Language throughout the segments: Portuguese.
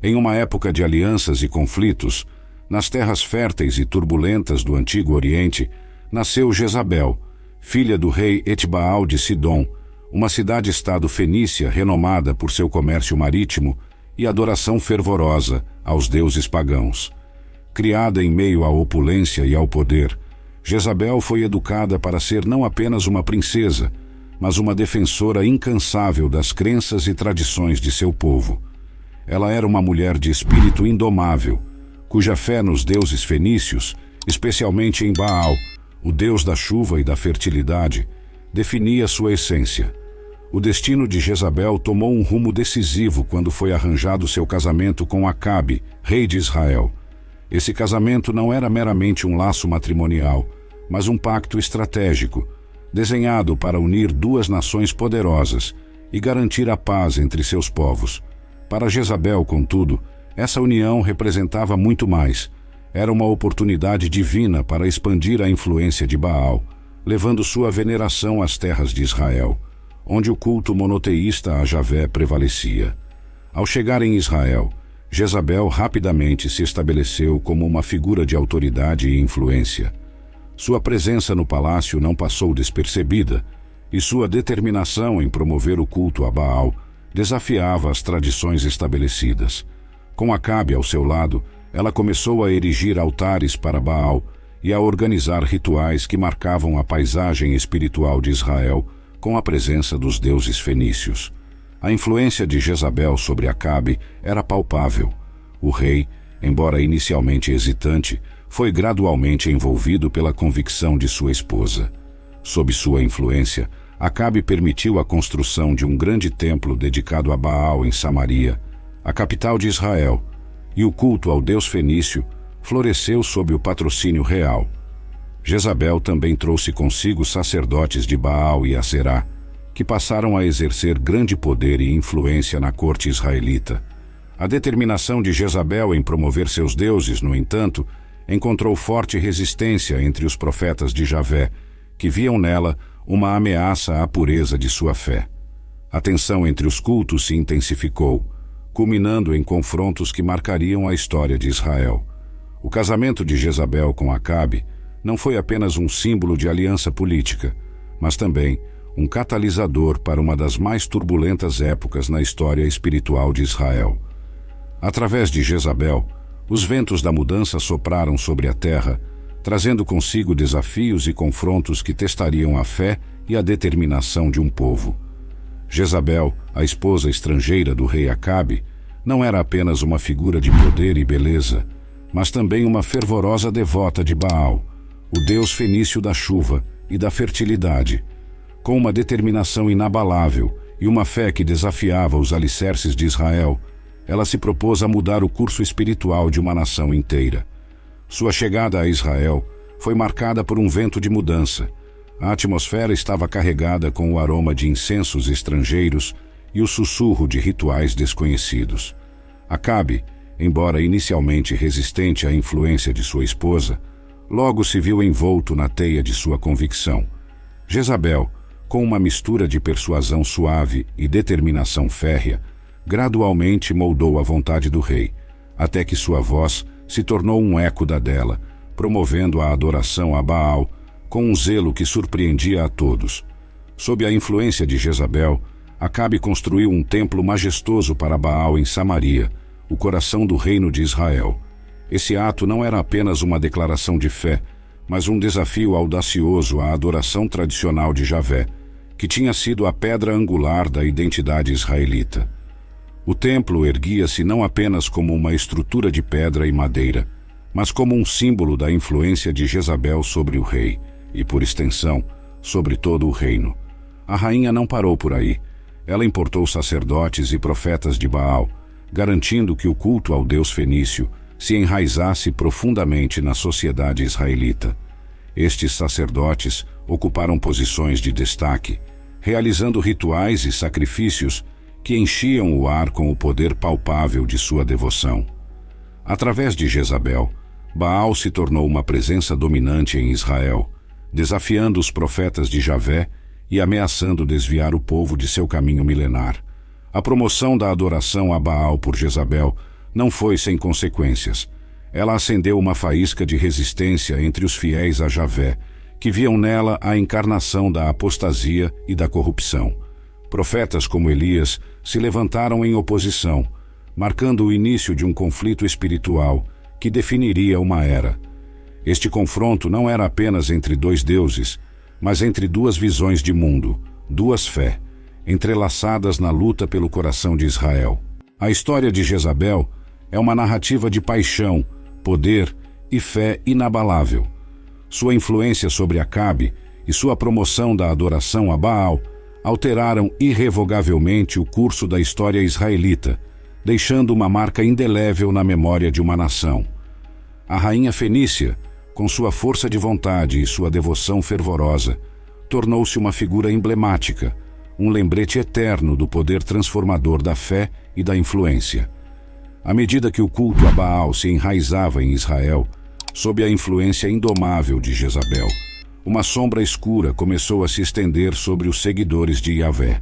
Em uma época de alianças e conflitos, nas terras férteis e turbulentas do Antigo Oriente, nasceu Jezabel, filha do rei Etbaal de Sidom, uma cidade-estado fenícia renomada por seu comércio marítimo e adoração fervorosa aos deuses pagãos. Criada em meio à opulência e ao poder, Jezabel foi educada para ser não apenas uma princesa, mas uma defensora incansável das crenças e tradições de seu povo. Ela era uma mulher de espírito indomável, cuja fé nos deuses fenícios, especialmente em Baal, o deus da chuva e da fertilidade, definia sua essência. O destino de Jezabel tomou um rumo decisivo quando foi arranjado seu casamento com Acabe, rei de Israel. Esse casamento não era meramente um laço matrimonial, mas um pacto estratégico, desenhado para unir duas nações poderosas e garantir a paz entre seus povos. Para Jezabel, contudo, essa união representava muito mais. Era uma oportunidade divina para expandir a influência de Baal, levando sua veneração às terras de Israel, onde o culto monoteísta a Javé prevalecia. Ao chegar em Israel, Jezabel rapidamente se estabeleceu como uma figura de autoridade e influência. Sua presença no palácio não passou despercebida, e sua determinação em promover o culto a Baal desafiava as tradições estabelecidas. Com Acabe ao seu lado, ela começou a erigir altares para Baal e a organizar rituais que marcavam a paisagem espiritual de Israel com a presença dos deuses fenícios. A influência de Jezabel sobre Acabe era palpável. O rei, embora inicialmente hesitante, foi gradualmente envolvido pela convicção de sua esposa. Sob sua influência, Acabe permitiu a construção de um grande templo dedicado a Baal em Samaria, a capital de Israel, e o culto ao deus fenício floresceu sob o patrocínio real. Jezabel também trouxe consigo sacerdotes de Baal e Aserá, que passaram a exercer grande poder e influência na corte israelita. A determinação de Jezabel em promover seus deuses, no entanto, encontrou forte resistência entre os profetas de Javé, que viam nela uma ameaça à pureza de sua fé. A tensão entre os cultos se intensificou, culminando em confrontos que marcariam a história de Israel. O casamento de Jezabel com Acabe não foi apenas um símbolo de aliança política, mas também um catalisador para uma das mais turbulentas épocas na história espiritual de Israel. Através de Jezabel, os ventos da mudança sopraram sobre a terra, trazendo consigo desafios e confrontos que testariam a fé e a determinação de um povo. Jezabel, a esposa estrangeira do rei Acabe, não era apenas uma figura de poder e beleza, mas também uma fervorosa devota de Baal, o deus fenício da chuva e da fertilidade. Com uma determinação inabalável e uma fé que desafiava os alicerces de Israel, ela se propôs a mudar o curso espiritual de uma nação inteira. Sua chegada a Israel foi marcada por um vento de mudança. A atmosfera estava carregada com o aroma de incensos estrangeiros e o sussurro de rituais desconhecidos. Acabe, embora inicialmente resistente à influência de sua esposa, logo se viu envolto na teia de sua convicção. Jezabel, com uma mistura de persuasão suave e determinação férrea, gradualmente moldou a vontade do rei, até que sua voz se tornou um eco da dela, promovendo a adoração a Baal com um zelo que surpreendia a todos. Sob a influência de Jezabel, Acabe construiu um templo majestoso para Baal em Samaria, o coração do reino de Israel. Esse ato não era apenas uma declaração de fé, mas um desafio audacioso à adoração tradicional de Javé, que tinha sido a pedra angular da identidade israelita. O templo erguia-se não apenas como uma estrutura de pedra e madeira, mas como um símbolo da influência de Jezabel sobre o rei, e por extensão, sobre todo o reino. A rainha não parou por aí. Ela importou sacerdotes e profetas de Baal, garantindo que o culto ao deus fenício se enraizasse profundamente na sociedade israelita. Estes sacerdotes ocuparam posições de destaque, realizando rituais e sacrifícios que enchiam o ar com o poder palpável de sua devoção. Através de Jezabel, Baal se tornou uma presença dominante em Israel, desafiando os profetas de Javé e ameaçando desviar o povo de seu caminho milenar. A promoção da adoração a Baal por Jezabel não foi sem consequências. Ela acendeu uma faísca de resistência entre os fiéis a Javé, que viam nela a encarnação da apostasia e da corrupção. Profetas como Elias se levantaram em oposição, marcando o início de um conflito espiritual que definiria uma era. Este confronto não era apenas entre dois deuses, mas entre duas visões de mundo, duas fé, entrelaçadas na luta pelo coração de Israel. A história de Jezabel é uma narrativa de paixão, poder e fé inabalável. Sua influência sobre Acabe e sua promoção da adoração a Baal alteraram irrevogavelmente o curso da história israelita, deixando uma marca indelével na memória de uma nação. A rainha fenícia, com sua força de vontade e sua devoção fervorosa, tornou-se uma figura emblemática, um lembrete eterno do poder transformador da fé e da influência. À medida que o culto a Baal se enraizava em Israel, sob a influência indomável de Jezabel, uma sombra escura começou a se estender sobre os seguidores de Yahvé.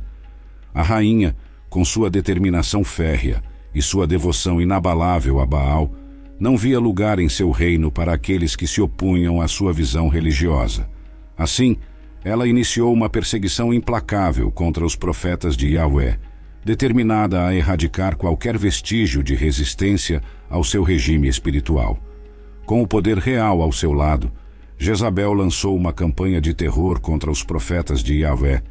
A rainha, com sua determinação férrea e sua devoção inabalável a Baal, não via lugar em seu reino para aqueles que se opunham à sua visão religiosa. Assim, ela iniciou uma perseguição implacável contra os profetas de Yahvé, determinada a erradicar qualquer vestígio de resistência ao seu regime espiritual. Com o poder real ao seu lado, Jezabel lançou uma campanha de terror contra os profetas de Yahvé,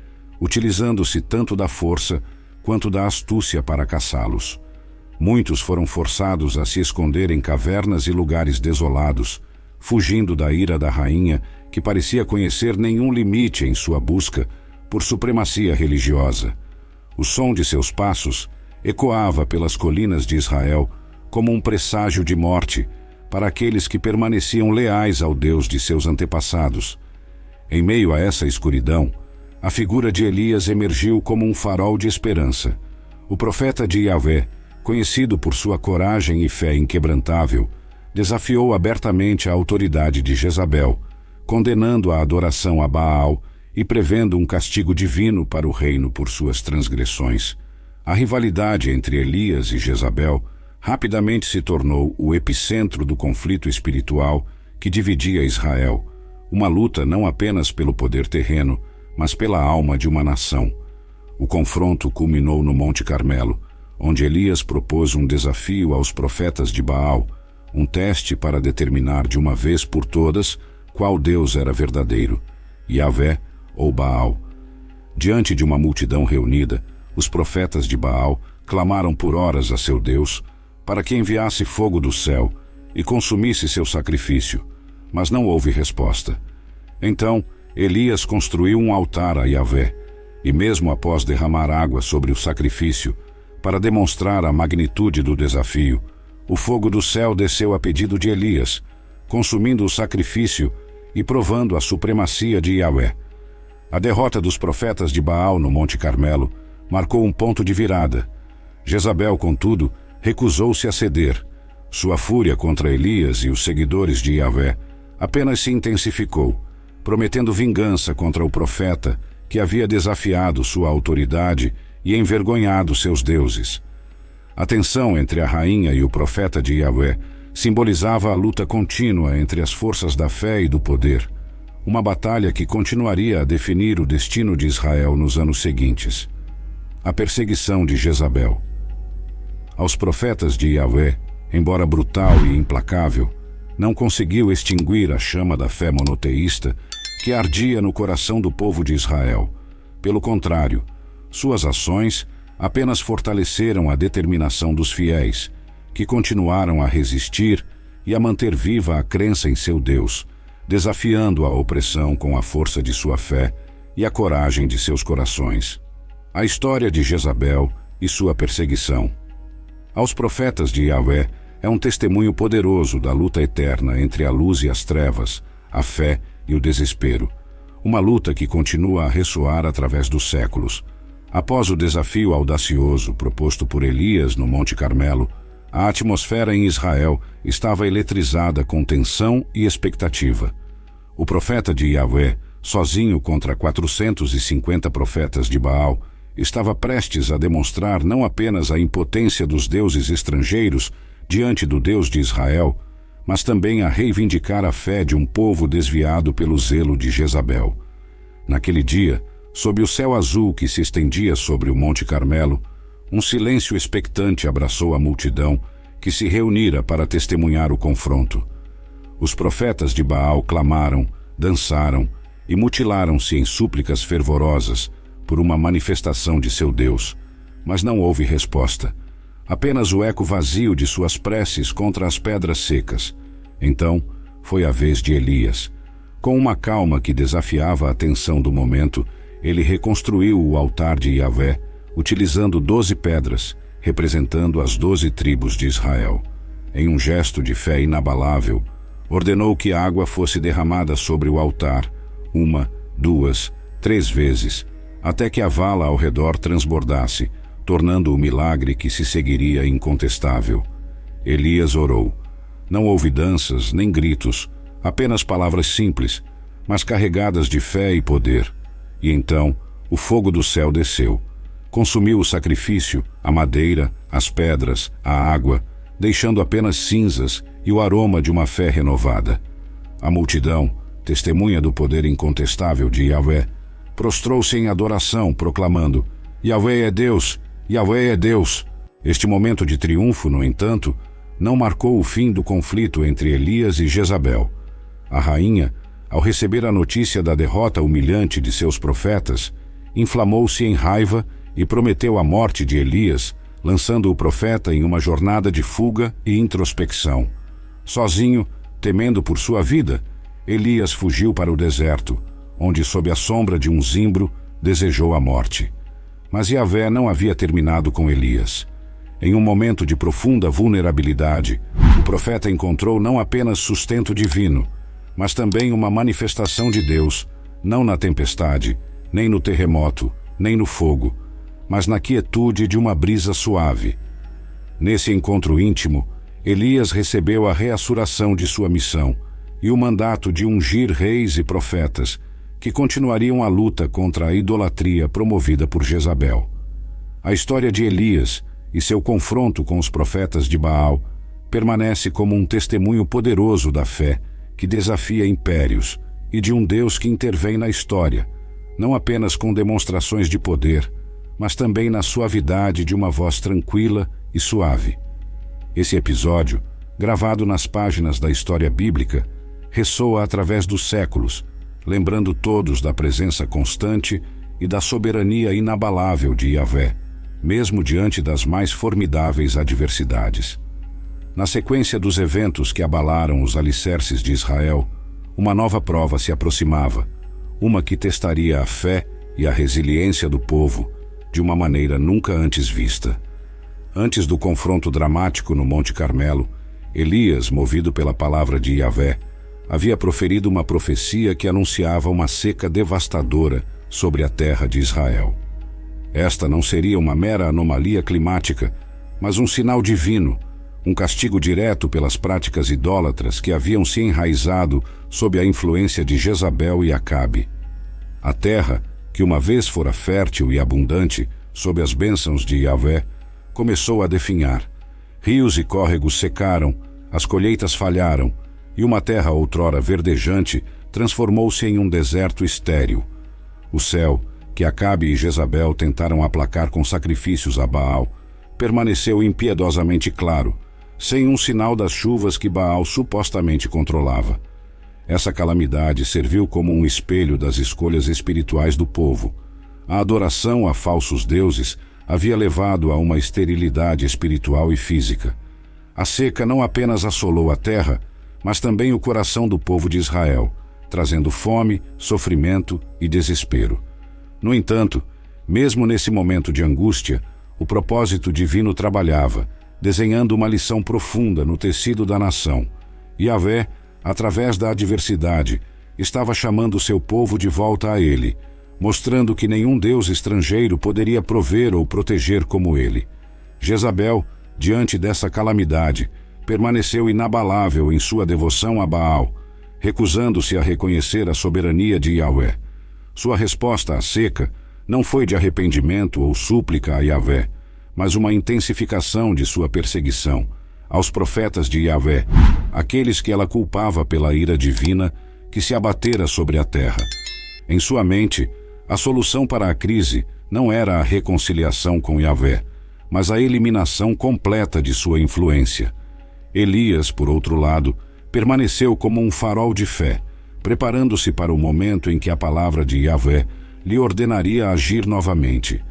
utilizando-se tanto da força quanto da astúcia para caçá-los. Muitos foram forçados a se esconder em cavernas e lugares desolados, fugindo da ira da rainha, que parecia conhecer nenhum limite em sua busca por supremacia religiosa. O som de seus passos ecoava pelas colinas de Israel como um presságio de morte para aqueles que permaneciam leais ao Deus de seus antepassados. Em meio a essa escuridão, a figura de Elias emergiu como um farol de esperança. O profeta de Yahvé, conhecido por sua coragem e fé inquebrantável, desafiou abertamente a autoridade de Jezabel, condenando a adoração a Baal e prevendo um castigo divino para o reino por suas transgressões. A rivalidade entre Elias e Jezabel rapidamente se tornou o epicentro do conflito espiritual que dividia Israel, uma luta não apenas pelo poder terreno, mas pela alma de uma nação. O confronto culminou no Monte Carmelo, onde Elias propôs um desafio aos profetas de Baal, um teste para determinar de uma vez por todas qual Deus era verdadeiro, Yahvé ou Baal. Diante de uma multidão reunida, os profetas de Baal clamaram por horas a seu Deus para que enviasse fogo do céu e consumisse seu sacrifício, mas não houve resposta. Então, Elias construiu um altar a Yahvé, e mesmo após derramar água sobre o sacrifício, para demonstrar a magnitude do desafio, o fogo do céu desceu a pedido de Elias, consumindo o sacrifício e provando a supremacia de Yahvé. A derrota dos profetas de Baal no Monte Carmelo marcou um ponto de virada. Jezabel, contudo, recusou-se a ceder. Sua fúria contra Elias e os seguidores de Yahvé apenas se intensificou, prometendo vingança contra o profeta que havia desafiado sua autoridade e envergonhado seus deuses. A tensão entre a rainha e o profeta de Yahvé simbolizava a luta contínua entre as forças da fé e do poder, uma batalha que continuaria a definir o destino de Israel nos anos seguintes. A perseguição de Jezabel. Aos profetas de Yahvé, embora brutal e implacável, não conseguiu extinguir a chama da fé monoteísta que ardia no coração do povo de Israel. Pelo contrário, suas ações apenas fortaleceram a determinação dos fiéis, que continuaram a resistir e a manter viva a crença em seu Deus, desafiando a opressão com a força de sua fé e a coragem de seus corações. A história de Jezabel e sua perseguição. Aos profetas de Yahvé é um testemunho poderoso da luta eterna entre a luz e as trevas, a fé e o desespero, uma luta que continua a ressoar através dos séculos. Após o desafio audacioso proposto por Elias no Monte Carmelo, a atmosfera em Israel estava eletrizada com tensão e expectativa. O profeta de Yahvé, sozinho contra 450 profetas de Baal, estava prestes a demonstrar não apenas a impotência dos deuses estrangeiros diante do Deus de Israel, mas também a reivindicar a fé de um povo desviado pelo zelo de Jezabel. Naquele dia, sob o céu azul que se estendia sobre o Monte Carmelo, um silêncio expectante abraçou a multidão que se reunira para testemunhar o confronto. Os profetas de Baal clamaram, dançaram e mutilaram-se em súplicas fervorosas por uma manifestação de seu Deus, mas não houve resposta. Apenas o eco vazio de suas preces contra as pedras secas. Então, foi a vez de Elias. Com uma calma que desafiava a tensão do momento, ele reconstruiu o altar de Yahvé, utilizando 12 pedras, representando as 12 tribos de Israel. Em um gesto de fé inabalável, ordenou que a água fosse derramada sobre o altar, 1, 2, 3 vezes, até que a vala ao redor transbordasse, tornando o milagre que se seguiria incontestável. Elias orou. Não houve danças nem gritos, apenas palavras simples, mas carregadas de fé e poder. E então, o fogo do céu desceu. Consumiu o sacrifício, a madeira, as pedras, a água, deixando apenas cinzas e o aroma de uma fé renovada. A multidão, testemunha do poder incontestável de Yahvé, prostrou-se em adoração, proclamando: Yahvé é Deus! Yahvé é Deus! Este momento de triunfo, no entanto, não marcou o fim do conflito entre Elias e Jezabel. A rainha, ao receber a notícia da derrota humilhante de seus profetas, inflamou-se em raiva e prometeu a morte de Elias, lançando o profeta em uma jornada de fuga e introspecção. Sozinho, temendo por sua vida, Elias fugiu para o deserto, onde, sob a sombra de um zimbro, desejou a morte. Mas Yahvé não havia terminado com Elias. Em um momento de profunda vulnerabilidade, o profeta encontrou não apenas sustento divino, mas também uma manifestação de Deus, não na tempestade, nem no terremoto, nem no fogo, mas na quietude de uma brisa suave. Nesse encontro íntimo, Elias recebeu a reassuração de sua missão e o mandato de ungir reis e profetas que continuariam a luta contra a idolatria promovida por Jezabel. A história de Elias e seu confronto com os profetas de Baal permanece como um testemunho poderoso da fé que desafia impérios e de um Deus que intervém na história, não apenas com demonstrações de poder, mas também na suavidade de uma voz tranquila e suave. Esse episódio, gravado nas páginas da história bíblica, ressoa através dos séculos, lembrando todos da presença constante e da soberania inabalável de Yahvé, mesmo diante das mais formidáveis adversidades. Na sequência dos eventos que abalaram os alicerces de Israel, uma nova prova se aproximava, uma que testaria a fé e a resiliência do povo de uma maneira nunca antes vista. Antes do confronto dramático no Monte Carmelo, Elias, movido pela palavra de Yahvé, havia proferido uma profecia que anunciava uma seca devastadora sobre a terra de Israel. Esta não seria uma mera anomalia climática, mas um sinal divino, um castigo direto pelas práticas idólatras que haviam se enraizado sob a influência de Jezabel e Acabe. A terra, que uma vez fora fértil e abundante, sob as bênçãos de Yahvé, começou a definhar. Rios e córregos secaram, as colheitas falharam, e uma terra outrora verdejante transformou-se em um deserto estéril. O céu, que Acabe e Jezabel tentaram aplacar com sacrifícios a Baal, permaneceu impiedosamente claro, sem um sinal das chuvas que Baal supostamente controlava. Essa calamidade serviu como um espelho das escolhas espirituais do povo. A adoração a falsos deuses havia levado a uma esterilidade espiritual e física. A seca não apenas assolou a terra, mas também o coração do povo de Israel, trazendo fome, sofrimento e desespero. No entanto, mesmo nesse momento de angústia, o propósito divino trabalhava, desenhando uma lição profunda no tecido da nação. Yahvé, através da adversidade, estava chamando seu povo de volta a ele, mostrando que nenhum deus estrangeiro poderia prover ou proteger como ele. Jezabel, diante dessa calamidade, permaneceu inabalável em sua devoção a Baal, recusando-se a reconhecer a soberania de Yahvé. Sua resposta à seca não foi de arrependimento ou súplica a Yahvé, mas uma intensificação de sua perseguição, aos profetas de Yahvé, aqueles que ela culpava pela ira divina que se abatera sobre a terra. Em sua mente, a solução para a crise não era a reconciliação com Yahvé, mas a eliminação completa de sua influência. Elias, por outro lado, permaneceu como um farol de fé, preparando-se para o momento em que a palavra de Yahvé lhe ordenaria agir novamente.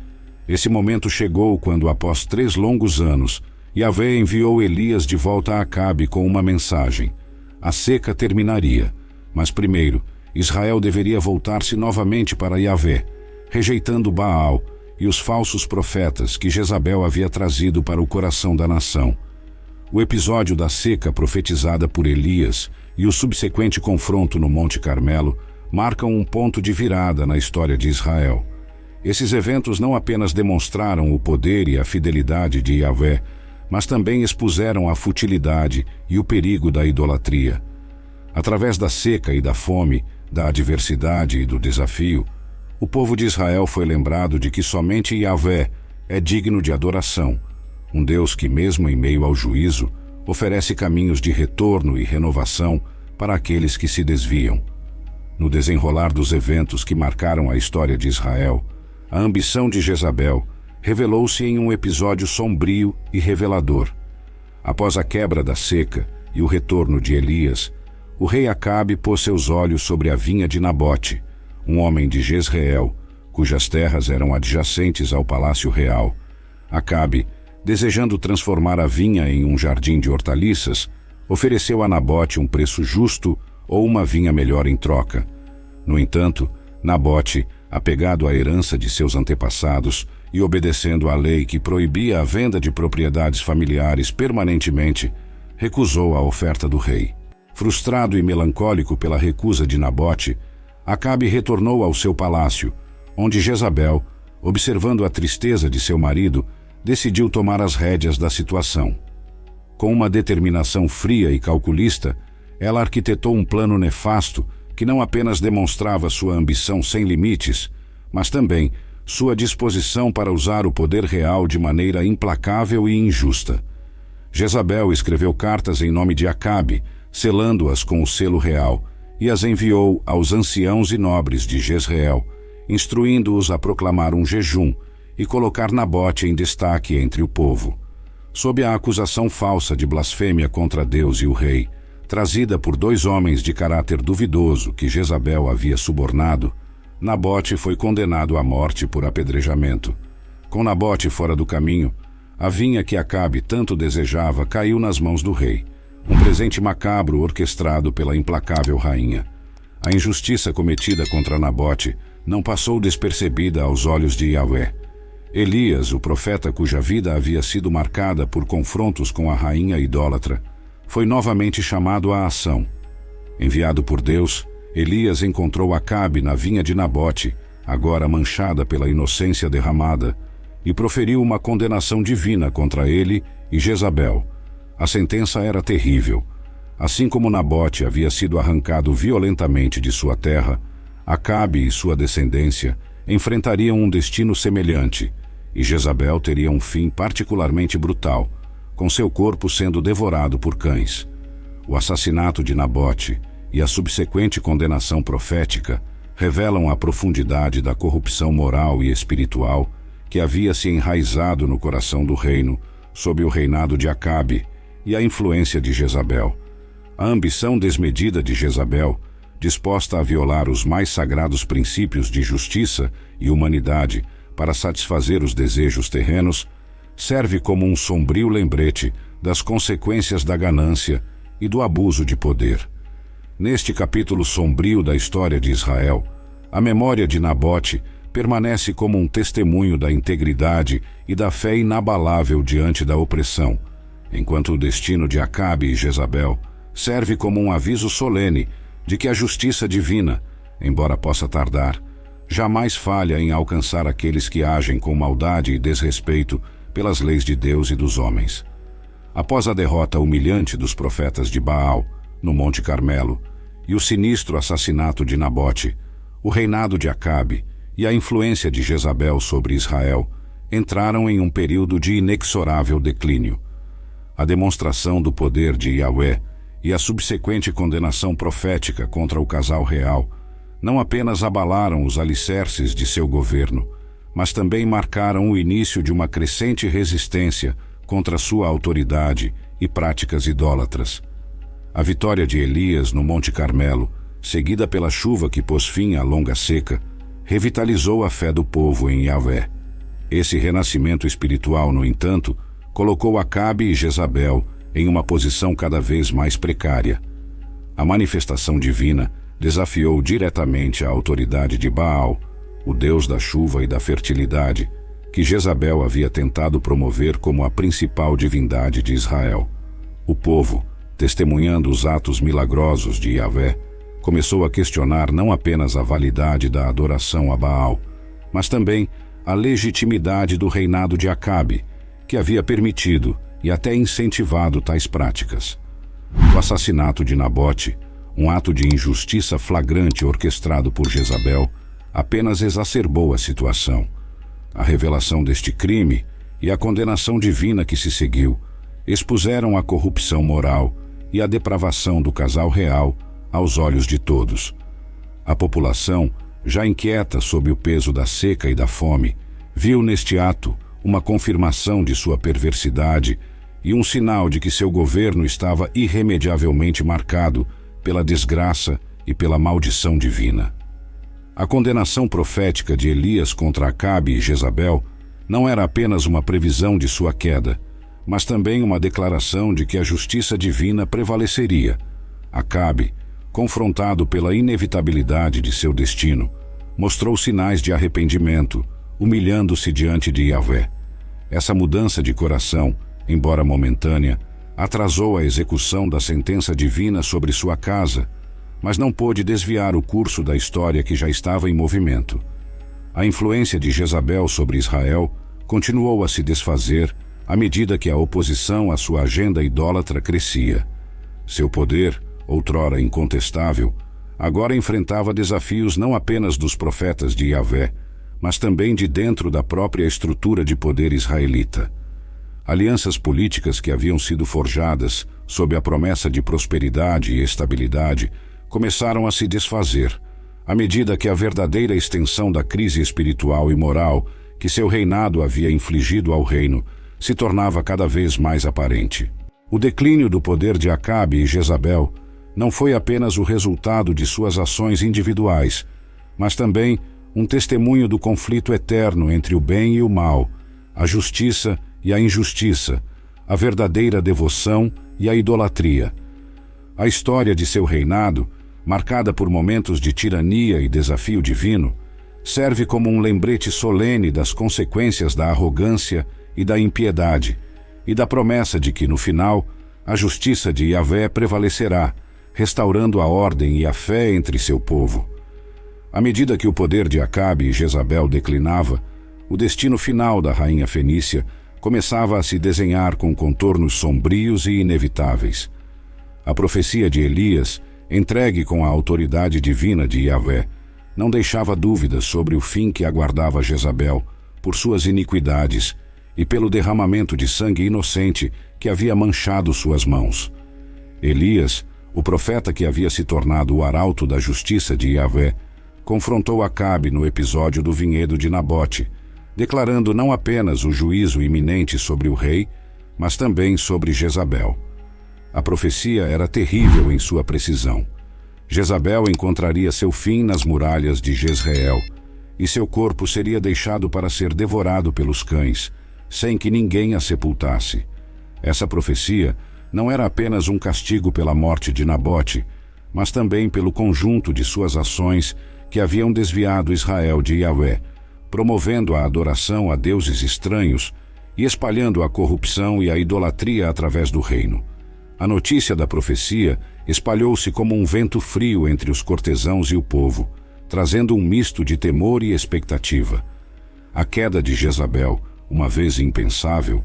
Esse momento chegou quando, após 3 longos anos, Yahvé enviou Elias de volta a Acabe com uma mensagem. A seca terminaria, mas primeiro, Israel deveria voltar-se novamente para Yahvé, rejeitando Baal e os falsos profetas que Jezabel havia trazido para o coração da nação. O episódio da seca profetizada por Elias e o subsequente confronto no Monte Carmelo marcam um ponto de virada na história de Israel. Esses eventos não apenas demonstraram o poder e a fidelidade de Yahvé, mas também expuseram a futilidade e o perigo da idolatria. Através da seca e da fome, da adversidade e do desafio, o povo de Israel foi lembrado de que somente Yahvé é digno de adoração, um Deus que, mesmo em meio ao juízo, oferece caminhos de retorno e renovação para aqueles que se desviam. No desenrolar dos eventos que marcaram a história de Israel, a ambição de Jezabel revelou-se em um episódio sombrio e revelador. Após a quebra da seca e o retorno de Elias, o rei Acabe pôs seus olhos sobre a vinha de Nabote, um homem de Jezreel, cujas terras eram adjacentes ao palácio real. Acabe, desejando transformar a vinha em um jardim de hortaliças, ofereceu a Nabote um preço justo ou uma vinha melhor em troca. No entanto, Nabote, apegado à herança de seus antepassados e obedecendo à lei que proibia a venda de propriedades familiares permanentemente, recusou a oferta do rei. Frustrado e melancólico pela recusa de Nabote, Acabe retornou ao seu palácio, onde Jezabel, observando a tristeza de seu marido, decidiu tomar as rédeas da situação. Com uma determinação fria e calculista, ela arquitetou um plano nefasto que não apenas demonstrava sua ambição sem limites, mas também sua disposição para usar o poder real de maneira implacável e injusta. Jezabel escreveu cartas em nome de Acabe, selando-as com o selo real, e as enviou aos anciãos e nobres de Jezreel, instruindo-os a proclamar um jejum e colocar Nabote em destaque entre o povo. Sob a acusação falsa de blasfêmia contra Deus e o rei, trazida por 2 homens de caráter duvidoso que Jezabel havia subornado, Nabote foi condenado à morte por apedrejamento. Com Nabote fora do caminho, a vinha que Acabe tanto desejava caiu nas mãos do rei, um presente macabro orquestrado pela implacável rainha. A injustiça cometida contra Nabote não passou despercebida aos olhos de Yahvé. Elias, o profeta cuja vida havia sido marcada por confrontos com a rainha idólatra, foi novamente chamado à ação. Enviado por Deus, Elias encontrou Acabe na vinha de Nabote, agora manchada pela inocência derramada, e proferiu uma condenação divina contra ele e Jezabel. A sentença era terrível. Assim como Nabote havia sido arrancado violentamente de sua terra, Acabe e sua descendência enfrentariam um destino semelhante, e Jezabel teria um fim particularmente brutal, com seu corpo sendo devorado por cães. O assassinato de Nabote e a subsequente condenação profética revelam a profundidade da corrupção moral e espiritual que havia se enraizado no coração do reino sob o reinado de Acabe e a influência de Jezabel. A ambição desmedida de Jezabel, disposta a violar os mais sagrados princípios de justiça e humanidade para satisfazer os desejos terrenos, serve como um sombrio lembrete das consequências da ganância e do abuso de poder. Neste capítulo sombrio da história de Israel, a memória de Nabote permanece como um testemunho da integridade e da fé inabalável diante da opressão, enquanto o destino de Acabe e Jezabel serve como um aviso solene de que a justiça divina, embora possa tardar, jamais falha em alcançar aqueles que agem com maldade e desrespeito pelas leis de Deus e dos homens. Após a derrota humilhante dos profetas de Baal, no Monte Carmelo, e o sinistro assassinato de Nabote, o reinado de Acabe e a influência de Jezabel sobre Israel entraram em um período de inexorável declínio. a demonstração do poder de Yahvé e a subsequente condenação profética contra o casal real não apenas abalaram os alicerces de seu governo, mas também marcaram o início de uma crescente resistência contra sua autoridade e práticas idólatras. A vitória de Elias no Monte Carmelo, seguida pela chuva que pôs fim à longa seca, revitalizou a fé do povo em Yahvé. Esse renascimento espiritual, no entanto, colocou Acabe e Jezabel em uma posição cada vez mais precária. A manifestação divina desafiou diretamente a autoridade de Baal, o deus da chuva e da fertilidade, que Jezabel havia tentado promover como a principal divindade de Israel. O povo, testemunhando os atos milagrosos de Yahvé, começou a questionar não apenas a validade da adoração a Baal, mas também a legitimidade do reinado de Acabe, que havia permitido e até incentivado tais práticas. O assassinato de Nabote, um ato de injustiça flagrante orquestrado por Jezabel, apenas exacerbou a situação. A revelação deste crime e a condenação divina que se seguiu expuseram a corrupção moral e a depravação do casal real aos olhos de todos. A população, já inquieta sob o peso da seca e da fome, viu neste ato uma confirmação de sua perversidade e um sinal de que seu governo estava irremediavelmente marcado pela desgraça e pela maldição divina. A condenação profética de Elias contra Acabe e Jezabel não era apenas uma previsão de sua queda, mas também uma declaração de que a justiça divina prevaleceria. Acabe, confrontado pela inevitabilidade de seu destino, mostrou sinais de arrependimento, humilhando-se diante de Yahvé. Essa mudança de coração, embora momentânea, atrasou a execução da sentença divina sobre sua casa, mas não pôde desviar o curso da história que já estava em movimento. A influência de Jezabel sobre Israel continuou a se desfazer à medida que a oposição à sua agenda idólatra crescia. Seu poder, outrora incontestável, agora enfrentava desafios não apenas dos profetas de Yahvé, mas também de dentro da própria estrutura de poder israelita. Alianças políticas que haviam sido forjadas sob a promessa de prosperidade e estabilidade começaram a se desfazer, à medida que a verdadeira extensão da crise espiritual e moral que seu reinado havia infligido ao reino se tornava cada vez mais aparente. O declínio do poder de Acabe e Jezabel não foi apenas o resultado de suas ações individuais, mas também um testemunho do conflito eterno entre o bem e o mal, a justiça e a injustiça, a verdadeira devoção e a idolatria. A história de seu reinado, marcada por momentos de tirania e desafio divino, serve como um lembrete solene das consequências da arrogância e da impiedade, e da promessa de que, no final, a justiça de Yahvé prevalecerá, restaurando a ordem e a fé entre seu povo. À medida que o poder de Acabe e Jezabel declinava, o destino final da rainha fenícia começava a se desenhar com contornos sombrios e inevitáveis. A profecia de Elias, entregue com a autoridade divina de Yahvé, não deixava dúvidas sobre o fim que aguardava Jezabel por suas iniquidades e pelo derramamento de sangue inocente que havia manchado suas mãos. Elias, o profeta que havia se tornado o arauto da justiça de Yahvé, confrontou Acabe no episódio do vinhedo de Nabote, declarando não apenas o juízo iminente sobre o rei, mas também sobre Jezabel. A profecia era terrível em sua precisão. Jezabel encontraria seu fim nas muralhas de Jezreel, e seu corpo seria deixado para ser devorado pelos cães, sem que ninguém a sepultasse. Essa profecia não era apenas um castigo pela morte de Nabote, mas também pelo conjunto de suas ações que haviam desviado Israel de Yahvé, promovendo a adoração a deuses estranhos e espalhando a corrupção e a idolatria através do reino. A notícia da profecia espalhou-se como um vento frio entre os cortesãos e o povo, trazendo um misto de temor e expectativa. A queda de Jezabel, uma vez impensável,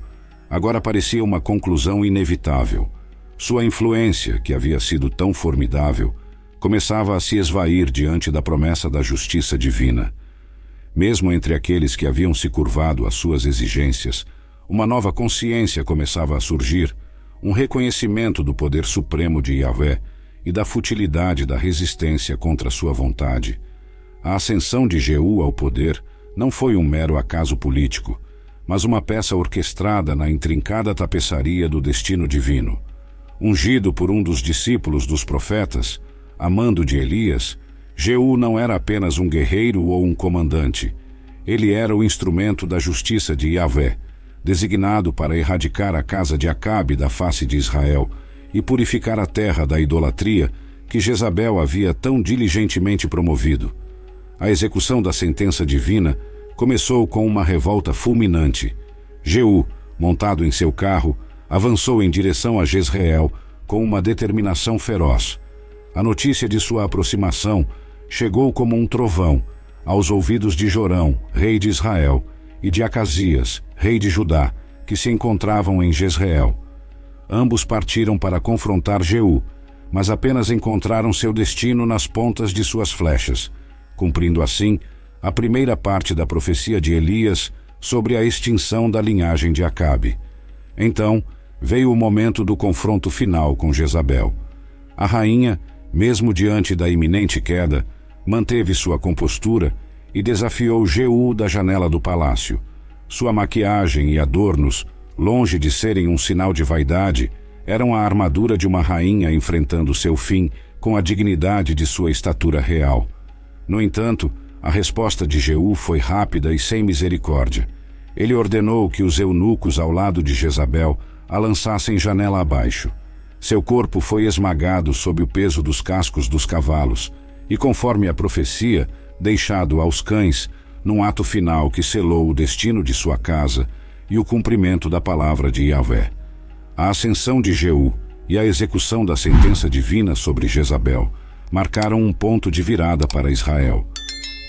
agora parecia uma conclusão inevitável. Sua influência, que havia sido tão formidável, começava a se esvair diante da promessa da justiça divina. Mesmo entre aqueles que haviam se curvado às suas exigências, uma nova consciência começava a surgir, um reconhecimento do poder supremo de Yahvé e da futilidade da resistência contra sua vontade. A ascensão de Jeú ao poder não foi um mero acaso político, mas uma peça orquestrada na intrincada tapeçaria do destino divino. Ungido por um dos discípulos dos profetas, a mando de Elias, Jeú não era apenas um guerreiro ou um comandante. Ele era o instrumento da justiça de Yahvé, designado para erradicar a casa de Acabe da face de Israel e purificar a terra da idolatria que Jezabel havia tão diligentemente promovido. A execução da sentença divina começou com uma revolta fulminante. Jeú, montado em seu carro, avançou em direção a Jezreel com uma determinação feroz. A notícia de sua aproximação chegou como um trovão aos ouvidos de Jorão, rei de Israel, e de Acasias, rei de Judá, que se encontravam em Jezreel. Ambos partiram para confrontar Jeú, mas apenas encontraram seu destino nas pontas de suas flechas, cumprindo assim a primeira parte da profecia de Elias sobre a extinção da linhagem de Acabe. Então, veio o momento do confronto final com Jezabel. A rainha, mesmo diante da iminente queda, manteve sua compostura e desafiou Jeú da janela do palácio. Sua maquiagem e adornos, longe de serem um sinal de vaidade, eram a armadura de uma rainha enfrentando seu fim com a dignidade de sua estatura real. No entanto, a resposta de Jeú foi rápida e sem misericórdia. Ele ordenou que os eunucos ao lado de Jezabel a lançassem janela abaixo. Seu corpo foi esmagado sob o peso dos cascos dos cavalos e, conforme a profecia, deixado aos cães, num ato final que selou o destino de sua casa e o cumprimento da palavra de Yahvé. A ascensão de Jeú e a execução da sentença divina sobre Jezabel marcaram um ponto de virada para Israel.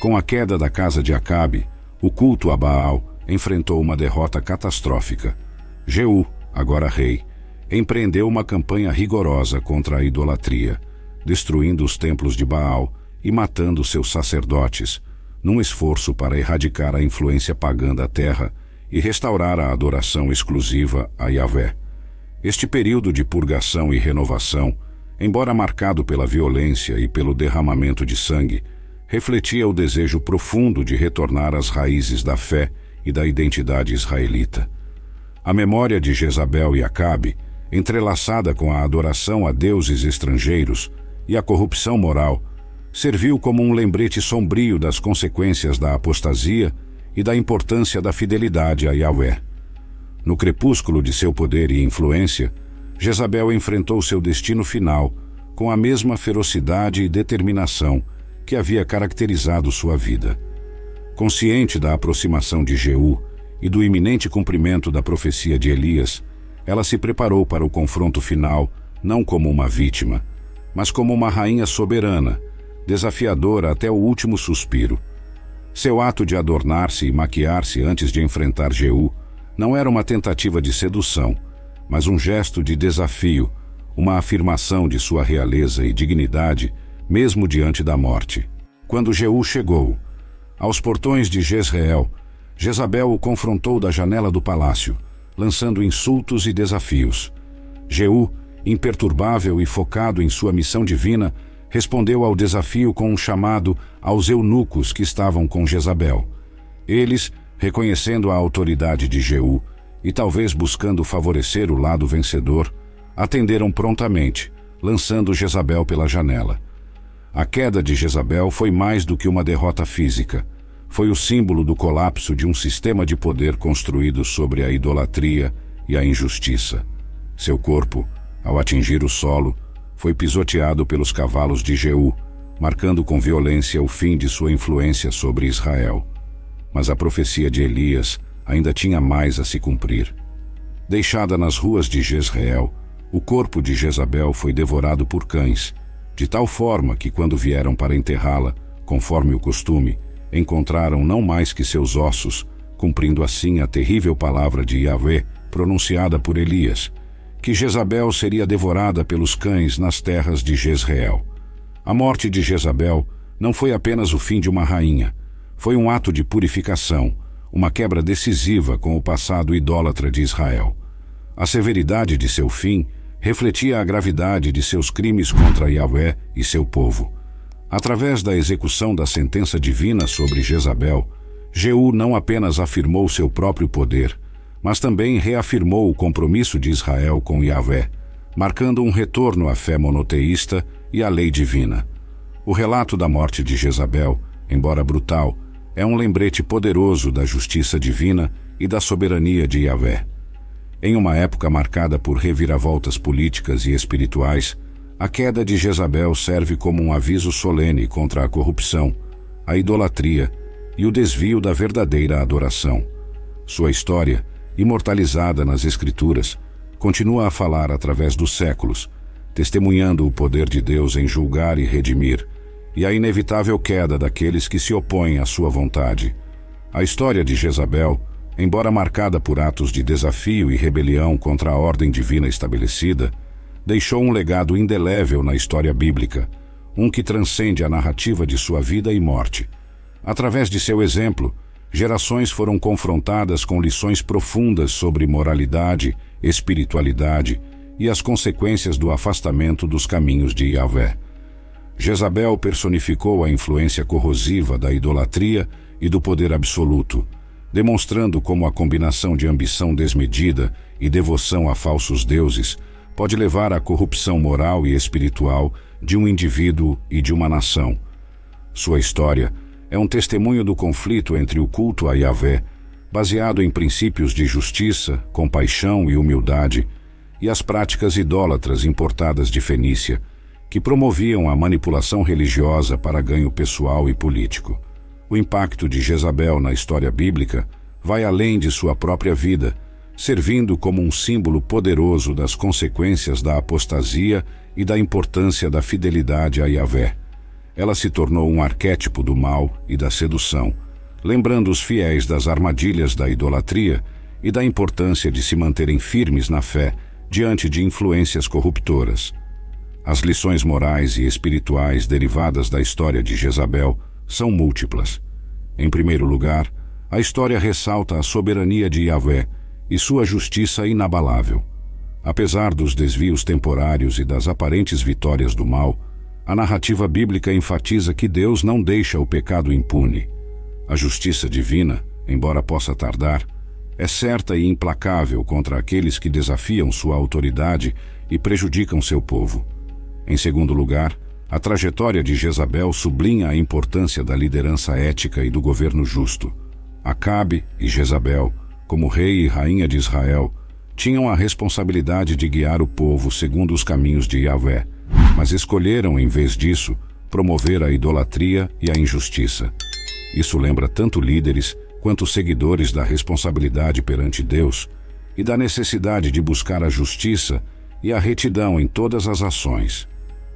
Com a queda da casa de Acabe, o culto a Baal enfrentou uma derrota catastrófica. Jeú, agora rei, empreendeu uma campanha rigorosa contra a idolatria, destruindo os templos de Baal e matando seus sacerdotes, num esforço para erradicar a influência pagã da terra e restaurar a adoração exclusiva a Yahvé. Este período de purgação e renovação, embora marcado pela violência e pelo derramamento de sangue, refletia o desejo profundo de retornar às raízes da fé e da identidade israelita. A memória de Jezabel e Acabe, entrelaçada com a adoração a deuses estrangeiros e a corrupção moral, serviu como um lembrete sombrio das consequências da apostasia e da importância da fidelidade a Yahvé. No crepúsculo de seu poder e influência, Jezabel enfrentou seu destino final com a mesma ferocidade e determinação que havia caracterizado sua vida. Consciente da aproximação de Jeú e do iminente cumprimento da profecia de Elias, ela se preparou para o confronto final não como uma vítima, mas como uma rainha soberana, desafiadora até o último suspiro. Seu ato de adornar-se e maquiar-se antes de enfrentar Jeú não era uma tentativa de sedução, mas um gesto de desafio, uma afirmação de sua realeza e dignidade, mesmo diante da morte. Quando Jeú chegou aos portões de Jezreel, Jezabel o confrontou da janela do palácio, lançando insultos e desafios. Jeú, imperturbável e focado em sua missão divina, respondeu ao desafio com um chamado aos eunucos que estavam com Jezabel. Eles, reconhecendo a autoridade de Jeú e talvez buscando favorecer o lado vencedor, atenderam prontamente, lançando Jezabel pela janela. A queda de Jezabel foi mais do que uma derrota física. Foi o símbolo do colapso de um sistema de poder construído sobre a idolatria e a injustiça. Seu corpo, ao atingir o solo, foi pisoteado pelos cavalos de Jeú, marcando com violência o fim de sua influência sobre Israel. Mas a profecia de Elias ainda tinha mais a se cumprir. Deixada nas ruas de Jezreel, o corpo de Jezabel foi devorado por cães, de tal forma que quando vieram para enterrá-la, conforme o costume, encontraram não mais que seus ossos, cumprindo assim a terrível palavra de Yahvé pronunciada por Elias, que Jezabel seria devorada pelos cães nas terras de Jezreel. A morte de Jezabel não foi apenas o fim de uma rainha, foi um ato de purificação, uma quebra decisiva com o passado idólatra de Israel. A severidade de seu fim refletia a gravidade de seus crimes contra Yahvé e seu povo. Através da execução da sentença divina sobre Jezabel, Jeú não apenas afirmou seu próprio poder, mas também reafirmou o compromisso de Israel com Yahvé, marcando um retorno à fé monoteísta e à lei divina. O relato da morte de Jezabel, embora brutal, é um lembrete poderoso da justiça divina e da soberania de Yahvé. Em uma época marcada por reviravoltas políticas e espirituais, a queda de Jezabel serve como um aviso solene contra a corrupção, a idolatria e o desvio da verdadeira adoração. Sua história, imortalizada nas Escrituras, continua a falar através dos séculos, testemunhando o poder de Deus em julgar e redimir, e a inevitável queda daqueles que se opõem à sua vontade. A história de Jezabel, embora marcada por atos de desafio e rebelião contra a ordem divina estabelecida, deixou um legado indelével na história bíblica, um que transcende a narrativa de sua vida e morte. Através de seu exemplo, gerações foram confrontadas com lições profundas sobre moralidade, espiritualidade e as consequências do afastamento dos caminhos de Yahvé. Jezabel personificou a influência corrosiva da idolatria e do poder absoluto, demonstrando como a combinação de ambição desmedida e devoção a falsos deuses pode levar à corrupção moral e espiritual de um indivíduo e de uma nação. Sua história é um testemunho do conflito entre o culto a Yahvé, baseado em princípios de justiça, compaixão e humildade, e as práticas idólatras importadas de Fenícia, que promoviam a manipulação religiosa para ganho pessoal e político. O impacto de Jezabel na história bíblica vai além de sua própria vida, servindo como um símbolo poderoso das consequências da apostasia e da importância da fidelidade a Yahvé. Ela se tornou um arquétipo do mal e da sedução, lembrando os fiéis das armadilhas da idolatria e da importância de se manterem firmes na fé diante de influências corruptoras. As lições morais e espirituais derivadas da história de Jezabel são múltiplas. Em primeiro lugar, a história ressalta a soberania de Yahvé e sua justiça inabalável. Apesar dos desvios temporários e das aparentes vitórias do mal, a narrativa bíblica enfatiza que Deus não deixa o pecado impune. A justiça divina, embora possa tardar, é certa e implacável contra aqueles que desafiam sua autoridade e prejudicam seu povo. Em segundo lugar, a trajetória de Jezabel sublinha a importância da liderança ética e do governo justo. Acabe e Jezabel, como rei e rainha de Israel, tinham a responsabilidade de guiar o povo segundo os caminhos de Yahvé, mas escolheram, em vez disso, promover a idolatria e a injustiça. Isso lembra tanto líderes quanto seguidores da responsabilidade perante Deus e da necessidade de buscar a justiça e a retidão em todas as ações.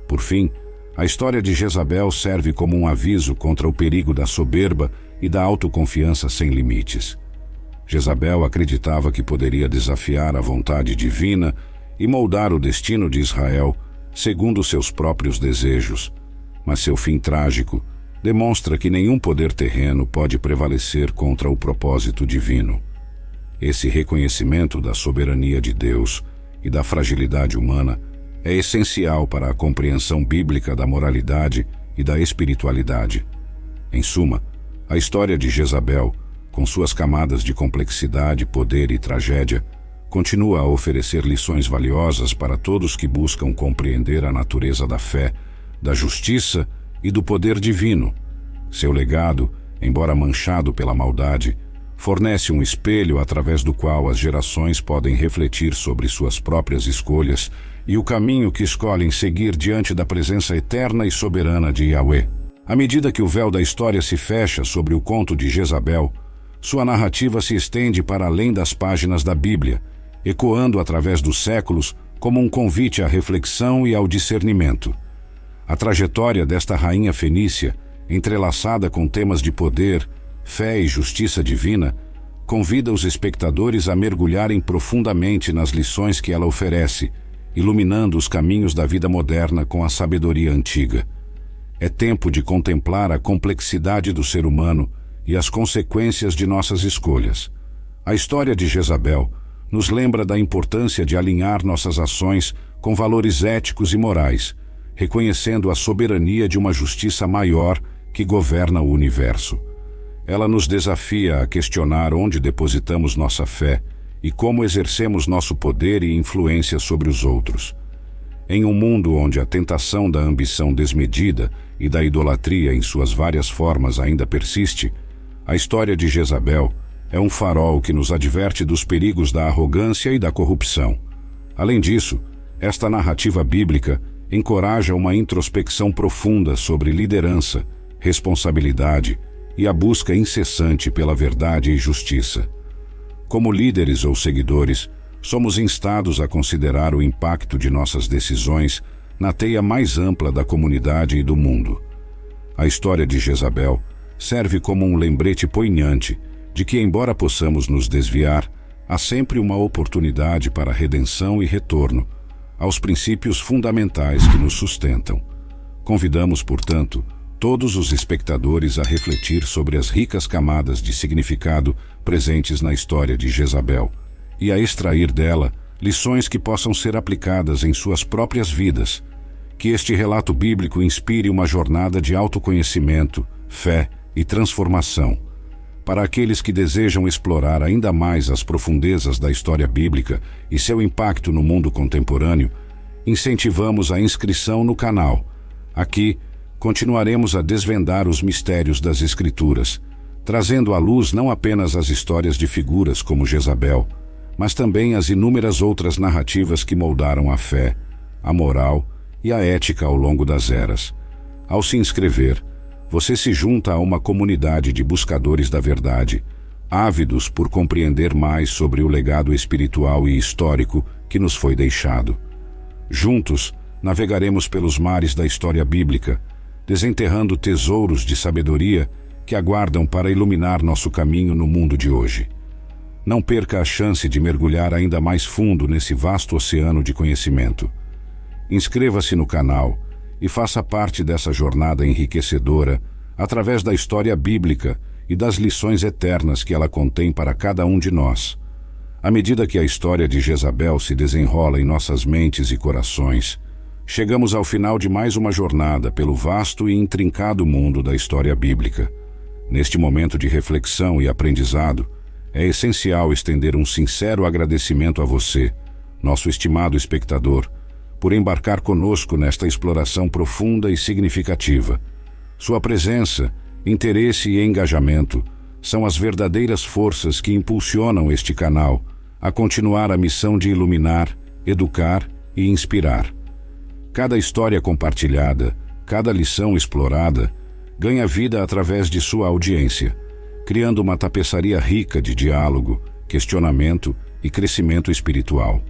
Por fim, a história de Jezabel serve como um aviso contra o perigo da soberba e da autoconfiança sem limites. Jezabel acreditava que poderia desafiar a vontade divina e moldar o destino de Israel segundo seus próprios desejos, mas seu fim trágico demonstra que nenhum poder terreno pode prevalecer contra o propósito divino. Esse reconhecimento da soberania de Deus e da fragilidade humana é essencial para a compreensão bíblica da moralidade e da espiritualidade. Em suma, a história de Jezabel, com suas camadas de complexidade, poder e tragédia, continua a oferecer lições valiosas para todos que buscam compreender a natureza da fé, da justiça e do poder divino. Seu legado, embora manchado pela maldade, fornece um espelho através do qual as gerações podem refletir sobre suas próprias escolhas e o caminho que escolhem seguir diante da presença eterna e soberana de Yahvé. À medida que o véu da história se fecha sobre o conto de Jezabel, sua narrativa se estende para além das páginas da Bíblia, ecoando através dos séculos como um convite à reflexão e ao discernimento. A trajetória desta rainha fenícia, entrelaçada com temas de poder, fé e justiça divina, convida os espectadores a mergulharem profundamente nas lições que ela oferece, iluminando os caminhos da vida moderna com a sabedoria antiga. É tempo de contemplar a complexidade do ser humano e as consequências de nossas escolhas. A história de Jezabel nos lembra da importância de alinhar nossas ações com valores éticos e morais, reconhecendo a soberania de uma justiça maior que governa o universo. Ela nos desafia a questionar onde depositamos nossa fé e como exercemos nosso poder e influência sobre os outros. Em um mundo onde a tentação da ambição desmedida e da idolatria em suas várias formas ainda persiste, a história de Jezabel é um farol que nos adverte dos perigos da arrogância e da corrupção. Além disso, esta narrativa bíblica encoraja uma introspecção profunda sobre liderança, responsabilidade e a busca incessante pela verdade e justiça. Como líderes ou seguidores, somos instados a considerar o impacto de nossas decisões na teia mais ampla da comunidade e do mundo. A história de Jezabel serve como um lembrete poignante de que, embora possamos nos desviar, há sempre uma oportunidade para redenção e retorno aos princípios fundamentais que nos sustentam. Convidamos, portanto, todos os espectadores a refletir sobre as ricas camadas de significado presentes na história de Jezabel e a extrair dela lições que possam ser aplicadas em suas próprias vidas. Que este relato bíblico inspire uma jornada de autoconhecimento, fé e transformação. Para aqueles que desejam explorar ainda mais as profundezas da história bíblica e seu impacto no mundo contemporâneo, incentivamos a inscrição no canal. Aqui, continuaremos a desvendar os mistérios das Escrituras, trazendo à luz não apenas as histórias de figuras como Jezabel, mas também as inúmeras outras narrativas que moldaram a fé, a moral e a ética ao longo das eras. Ao se inscrever, você se junta a uma comunidade de buscadores da verdade, ávidos por compreender mais sobre o legado espiritual e histórico que nos foi deixado. Juntos, navegaremos pelos mares da história bíblica, desenterrando tesouros de sabedoria que aguardam para iluminar nosso caminho no mundo de hoje. Não perca a chance de mergulhar ainda mais fundo nesse vasto oceano de conhecimento. Inscreva-se no canal e faça parte dessa jornada enriquecedora através da história bíblica e das lições eternas que ela contém para cada um de nós. À medida que a história de Jezabel se desenrola em nossas mentes e corações, chegamos ao final de mais uma jornada pelo vasto e intrincado mundo da história bíblica. Neste momento de reflexão e aprendizado, é essencial estender um sincero agradecimento a você, nosso estimado espectador, por embarcar conosco nesta exploração profunda e significativa. Sua presença, interesse e engajamento são as verdadeiras forças que impulsionam este canal a continuar a missão de iluminar, educar e inspirar. Cada história compartilhada, cada lição explorada, ganha vida através de sua audiência, criando uma tapeçaria rica de diálogo, questionamento e crescimento espiritual.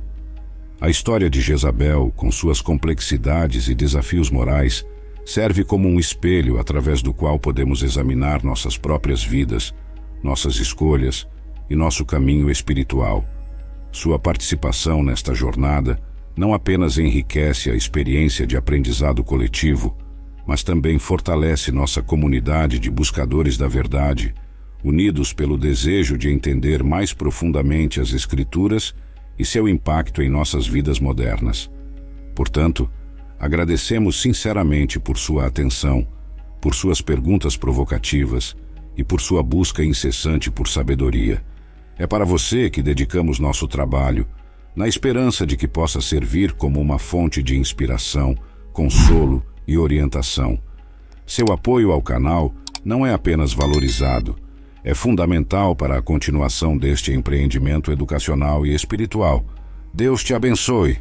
A história de Jezabel, com suas complexidades e desafios morais, serve como um espelho através do qual podemos examinar nossas próprias vidas, nossas escolhas e nosso caminho espiritual. Sua participação nesta jornada não apenas enriquece a experiência de aprendizado coletivo, mas também fortalece nossa comunidade de buscadores da verdade, unidos pelo desejo de entender mais profundamente as Escrituras e seu impacto em nossas vidas modernas. Portanto, agradecemos sinceramente por sua atenção, por suas perguntas provocativas e por sua busca incessante por sabedoria. É para você que dedicamos nosso trabalho, na esperança de que possa servir como uma fonte de inspiração, consolo e orientação. Seu apoio ao canal não é apenas valorizado, é fundamental para a continuação deste empreendimento educacional e espiritual. Deus te abençoe.